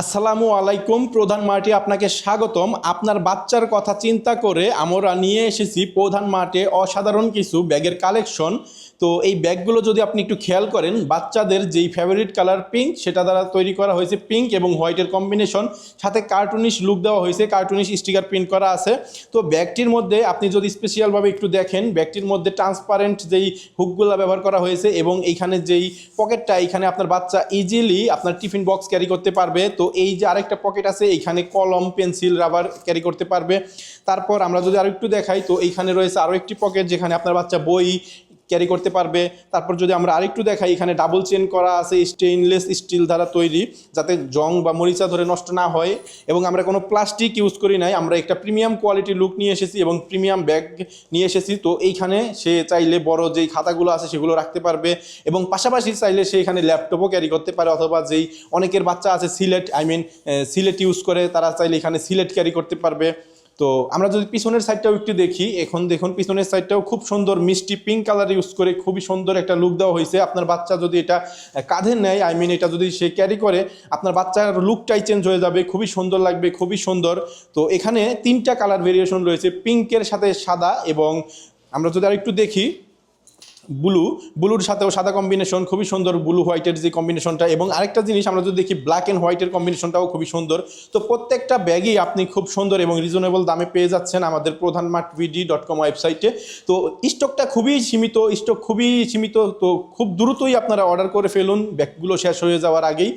আসসালামু আলাইকুম। প্রধান মার্টে আপনাকে স্বাগতম। আপনার বাচ্চার কথা চিন্তা করে আমরা নিয়ে এসেছি প্রধান মার্টে অসাধারণ কিছু ব্যাগের কালেকশন। তো এই ব্যাগগুলো যদি আপনি একটু খেয়াল করেন, বাচ্চাদের যেই ফেভারিট কালার পিঙ্ক, সেটা দ্বারা তৈরি করা হয়েছে পিঙ্ক এবং হোয়াইটের কম্বিনেশন, সাথে কার্টুনিশ লুক দেওয়া হয়েছে, কার্টুনিশ স্টিকার প্রিন্ট করা আছে। তো ব্যাগটির মধ্যে আপনি যদি স্পেশালভাবে একটু দেখেন, ব্যাগটির মধ্যে ট্রান্সপারেন্ট যেই হুকগুলো ব্যবহার করা হয়েছে এবং এইখানে যেই পকেটটা, এইখানে আপনার বাচ্চা ইজিলি আপনার টিফিন বক্স ক্যারি করতে পারবে। তো এই যে আরেকটা পকেট আছে, এইখানে কলম, পেন্সিল, রাবার ক্যারি করতে পারবে। তারপর আমরা যদি আরো একটু দেখাই, তো এইখানে রয়েছে আরও একটি পকেট যেখানে আপনার বাচ্চা বই ক্যারি করতে পারবে। তারপর যদি আমরা আরেকটু দেখাই, এখানে ডাবল চেন করা আছে স্টেইনলেস স্টিল দ্বারা তৈরি, যাতে জং বা মরিচা ধরে নষ্ট না হয়। এবং আমরা কোনো প্লাস্টিক ইউজ করি নাই, আমরা একটা প্রিমিয়াম কোয়ালিটি লুক নিয়ে এসেছি এবং প্রিমিয়াম ব্যাগ নিয়ে এসেছি। তো এইখানে সে চাইলে বড় যেই খাতাগুলো আছে সেগুলো রাখতে পারবে এবং পাশাপাশি চাইলে সে এখানে ল্যাপটপও ক্যারি করতে পারে, অথবা যেই অনেকের বাচ্চা আছে সিলেট ইউজ করে, তারা চাইলে এখানে সিলেট ক্যারি করতে পারবে। তো আমরা যদি পিছনের সাইডটাও একটু দেখি, এখন দেখুন পিছনের সাইডটাও খুব সুন্দর মিষ্টি পিঙ্ক কালার ইউজ করে খুবই সুন্দর একটা লুক দেওয়া হয়েছে। আপনার বাচ্চা যদি এটা কাঁধে নেয়, এটা যদি সে ক্যারি করে, আপনার বাচ্চার লুকটাই চেঞ্জ হয়ে যাবে, খুবই সুন্দর লাগবে, খুবই সুন্দর। তো এখানে 3টা কালার ভেরিয়েশন রয়েছে, পিঙ্কের সাথে সাদা, এবং আমরা যদি আর একটু দেখি ব্লুর সাথেও সাদা কম্বিনেশন, খুবই সুন্দর ব্লু হোয়াইটের যে কম্বিনেশনটা। এবং আরেকটা জিনিস আমরা যদি দেখি, ব্ল্যাক অ্যান্ড হোয়াইটের কম্বিনেশনটাও খুবই সুন্দর। তো প্রত্যেকটা ব্যাগই আপনি খুব সুন্দর এবং রিজনেবল দামে পেয়ে যাচ্ছেন আমাদের প্রধানমার্টvd.com ওয়েবসাইটে। তো স্টকটা খুবই সীমিত, তো খুব দ্রুতই আপনারা অর্ডার করে ফেলুন ব্যাগগুলো শেষ হয়ে যাওয়ার আগেই।